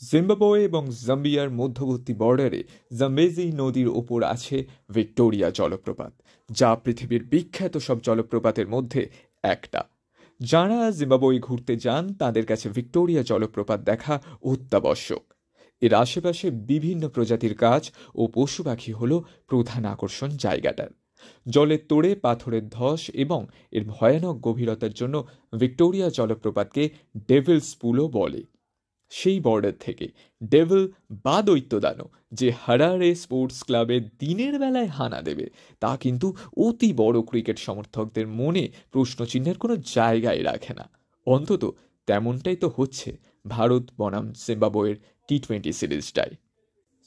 Zimbabwe এবং জাম্বিয়ার মধ্যবর্তী বর্ডারে জাম্বেজি নদীর ওপর আছে ভিক্টোরিয়া জলপ্রপাত, যা পৃথিবীর বিখ্যাত সব জলপ্রপাতের মধ্যে একটা। যাঁরা জিম্বাবুয়ে ঘুরতে যান তাদের কাছে ভিক্টোরিয়া জলপ্রপাত দেখা অত্যাবশ্যক। এর আশেপাশে বিভিন্ন প্রজাতির গাছ ও পশু পাখি হল প্রধান আকর্ষণ জায়গাটার। জলের তোড়ে পাথরের ধস এবং এর ভয়ানক গভীরতার জন্য ভিক্টোরিয়া জলপ্রপাতকে ডেভিলস পুলও বলে। সেই বর্ডার থেকে ডেভিল বা দৈত্যদানব যে হারারে স্পোর্টস ক্লাবে দিনের বেলায় হানা দেবে, তা কিন্তু অতি বড় ক্রিকেট সমর্থকদের মনে প্রশ্নচিহ্নের কোনো জায়গায় রাখে না। অন্তত তেমনটাই তো হচ্ছে ভারত বনাম জিম্বাবুয়ের টি-20 সিরিজটাই।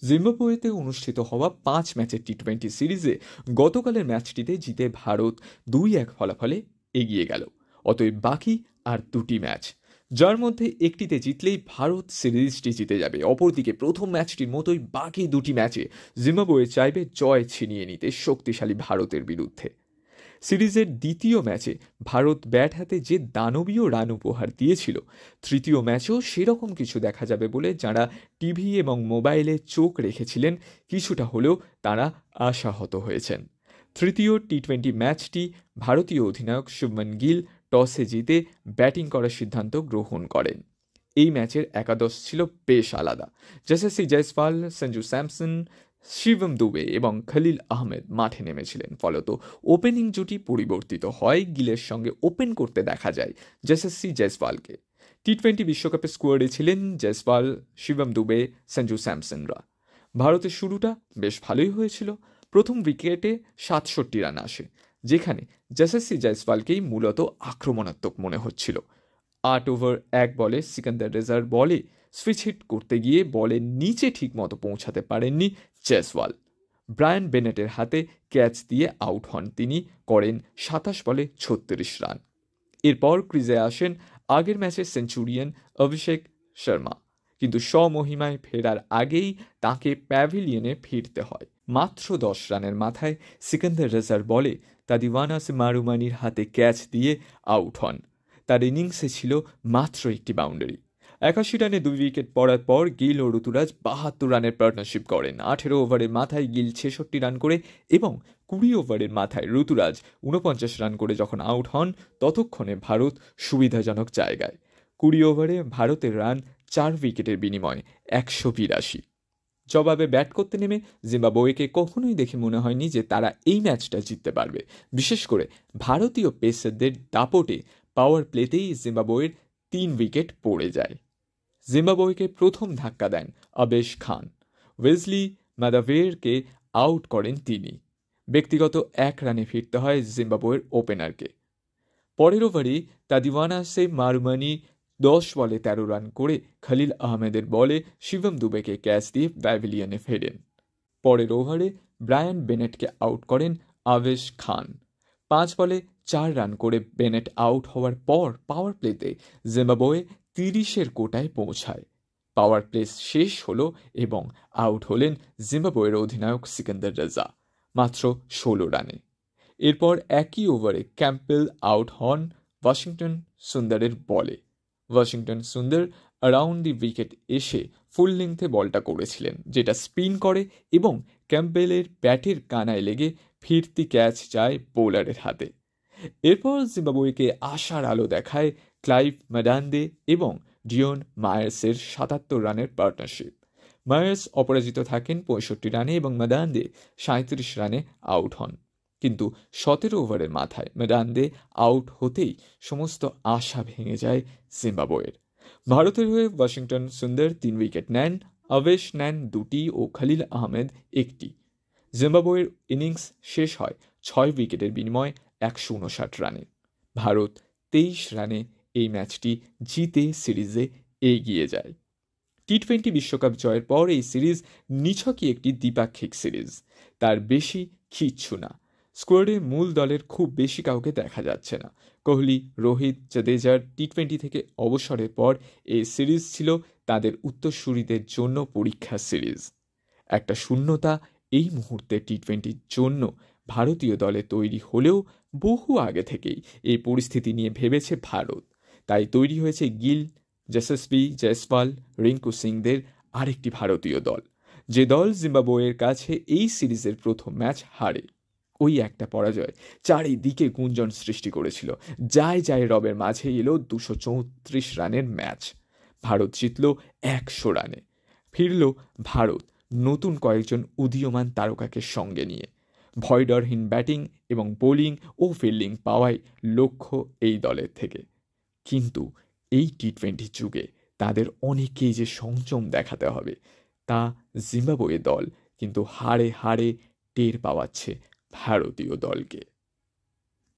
জিম্বাবুয়েতে অনুষ্ঠিত হওয়া 5 ম্যাচের টি-20 সিরিজে গতকালের ম্যাচটিতে জিতে ভারত 2-1 ফলাফলে এগিয়ে গেল। অতএব বাকি আর দুটি ম্যাচ, যার মধ্যে একটিতে জিতলেই ভারত সিরিজটি জিতে যাবে। অপরদিকে প্রথম ম্যাচটির মতোই বাকি দুটি ম্যাচে জিম্বাবুয়ে চাইবে জয় ছিনিয়ে নিতে শক্তিশালী ভারতের বিরুদ্ধে। সিরিজের দ্বিতীয় ম্যাচে ভারত ব্যাট হাতে যে দানবীয় রান উপহার দিয়েছিল, তৃতীয় ম্যাচেও সেরকম কিছু দেখা যাবে বলে যারা টিভি এবং মোবাইলে চোখ রেখেছিলেন কিছুটা হলেও তারা আশাহত হয়েছেন। তৃতীয় টি-20 ম্যাচটি ভারতীয় অধিনায়ক শুভমন গিল টসে জিতে ব্যাটিং করার সিদ্ধান্ত গ্রহণ করেন। এই ম্যাচের একাদশ ছিল বেশ আলাদা। যশস্বী জয়সওয়াল, সঞ্জু স্যামসন, শিবম দুবে এবং খলিল আহমেদ মাঠে নেমেছিলেন। ফলত ওপেনিং জুটি পরিবর্তিত হয়। গিলের সঙ্গে ওপেন করতে দেখা যায় যশস্বী জয়সওয়ালকে। টি-20 বিশ্বকাপে স্কোয়াডে ছিলেন জয়সওয়াল, শিবম দুবে, সঞ্জু স্যামসনরা। ভারতের শুরুটা বেশ ভালোই হয়েছিল। প্রথম উইকেটে 67 রান আসে, যেখানে যশস্বী জয়সওয়ালকেই মূলত আক্রমণাত্মক মনে হচ্ছিল। 8 ওভার 1 বলে সিকান্দার রেজার বলে সুইচ হিট করতে গিয়ে বলের নিচে ঠিকমতো পৌঁছাতে পারেননি জয়সওয়াল। ব্রায়ান বেনেটের হাতে ক্যাচ দিয়ে আউট হন তিনি, করেন 27 বলে 36 রান। এরপর ক্রিজে আসেন আগের ম্যাচের সেঞ্চুরিয়ান অভিষেক শর্মা, কিন্তু স্বমহিমায় ফেরার আগেই তাকে প্যাভিলিয়নে ফিরতে হয়। মাত্র 10 রানের মাথায় সিকান্দার রেজার বলে তাদিওয়ানাস মারুমানির হাতে ক্যাচ দিয়ে আউট হন। তার ইনিংসে ছিল মাত্র একটি বাউন্ডারি। 81 রানে 2 উইকেট পড়ার পর গিল ও ঋতুরাজ 72 রানের পার্টনারশিপ করেন। 18 ওভারের মাথায় গিল 66 রান করে এবং 20 ওভারের মাথায় ঋতুরাজ 49 রান করে যখন আউট হন, ততক্ষণে ভারত সুবিধাজনক জায়গায়। 20 ওভারে ভারতের রান 4 উইকেটের বিনিময়ে 182। জবাবে ব্যাট করতে নেমে জিম্বাবুয়েকে কখনোই দেখে মনে হয়নি যে তারা এই ম্যাচটা জিততে পারবে। বিশেষ করে ভারতীয় পেসারদের দাপটে পাওয়ার প্লেতেই জিম্বাবুয়ের 3 উইকেট পড়ে যায়। জিম্বাবুয়েকে প্রথম ধাক্কা দেন আবেশ খান। ওয়েসলি মাদাভেরকে আউট করেন তিনি। ব্যক্তিগত 1 রানে ফিরতে হয় জিম্বাবুয়ের ওপেনারকে। পরের ওভারেই তাদিওয়ানাসে মারুমানি 10 বলে 13 রান করে খলিল আহমেদের বলে শিবম দুবেকে ক্যাচ দিয়ে প্যাভিলিয়নে ফেরেন। পরের ওভারে ব্রায়ান বেনেটকে আউট করেন আবেশ খান। 5 বলে 4 রান করে বেনেট আউট হওয়ার পর পাওয়ার প্লেতে জিম্বাবুয়ে 30-এর কোটায় পৌঁছায়। পাওয়ার প্লে শেষ হলো এবং আউট হলেন জিম্বাবুয়ের অধিনায়ক সিকান্দার রেজা মাত্র 16 রানে। এরপর একই ওভারে ক্যাম্পবেল আউট হন ওয়াশিংটন সুন্দরের বলে। ওয়াশিংটন সুন্দর অ্যারাউন্ড দি উইকেট এসে ফুল লেংথে বলটা করেছিলেন, যেটা স্পিন করে এবং ক্যাম্পবেলের ব্যাটের কানায় লেগে ফিরতি ক্যাচ যায় বোলারের হাতে। এরপর জিম্বাবুয়েকে আশার আলো দেখায় ক্লাইভ মাদান্দে এবং ডিওন মায়ার্সের 77 রানের পার্টনারশিপ। মায়ার্স অপরাজিত থাকেন 65 রানে এবং মাদান্দে 37 রানে আউট হন। কিন্তু 17 ওভারের মাথায় মাদান্দে আউট হতেই সমস্ত আশা ভেঙে যায় জিম্বাবুয়ের। ভারতের হয়ে ওয়াশিংটন সুন্দর 3 উইকেট নেন, আবেশ নেন 2টি ও খলিল আহমেদ 1টি। জিম্বাবুয়ের ইনিংস শেষ হয় 6 উইকেটের বিনিময়ে 159 রানে। ভারত 23 রানে এই ম্যাচটি জিতে সিরিজে এগিয়ে যায়। টি-20 বিশ্বকাপ জয়ের পর এই সিরিজ নিছকই একটি দ্বিপাক্ষিক সিরিজ, তার বেশি কিচ্ছু না। স্কোয়াডে মূল দলের খুব বেশি কাউকে দেখা যাচ্ছে না। কোহলি, রোহিত, জাদেজার টি-20 থেকে অবসরের পর এই সিরিজ ছিল তাদের উত্তরসূরিদের জন্য পরীক্ষা সিরিজ। একটা শূন্যতা এই মুহূর্তে টি-20-র জন্য ভারতীয় দলে তৈরি হলেও বহু আগে থেকেই এই পরিস্থিতি নিয়ে ভেবেছে ভারত। তাই তৈরি হয়েছে গিল, যশস্বী জয়সওয়াল, রিঙ্কু সিংদের আরেকটি ভারতীয় দল, যে দল জিম্বাবুয়ের কাছে এই সিরিজের প্রথম ম্যাচ হারে। ওই একটা পরাজয় চারিদিকে গুঞ্জন সৃষ্টি করেছিল। যায় রবের মাঝে এলো 234 রানের ম্যাচ। ভারত জিতল 100 রানে। ফিরল ভারত নতুন কয়েকজন উদীয়মান তারকাকে সঙ্গে নিয়ে। ভয়ডরহীন ব্যাটিং এবং বোলিং ও ফিল্ডিং পাওয়াই লক্ষ্য এই দলের থেকে। কিন্তু এই টি-20 যুগে তাদের অনেকেই যে সংযম দেখাতে হবে, তা জিম্বাবুয়ে দল কিন্তু হাড়ে হাড়ে টের পাওয়াচ্ছে ভারতীয় দলকে।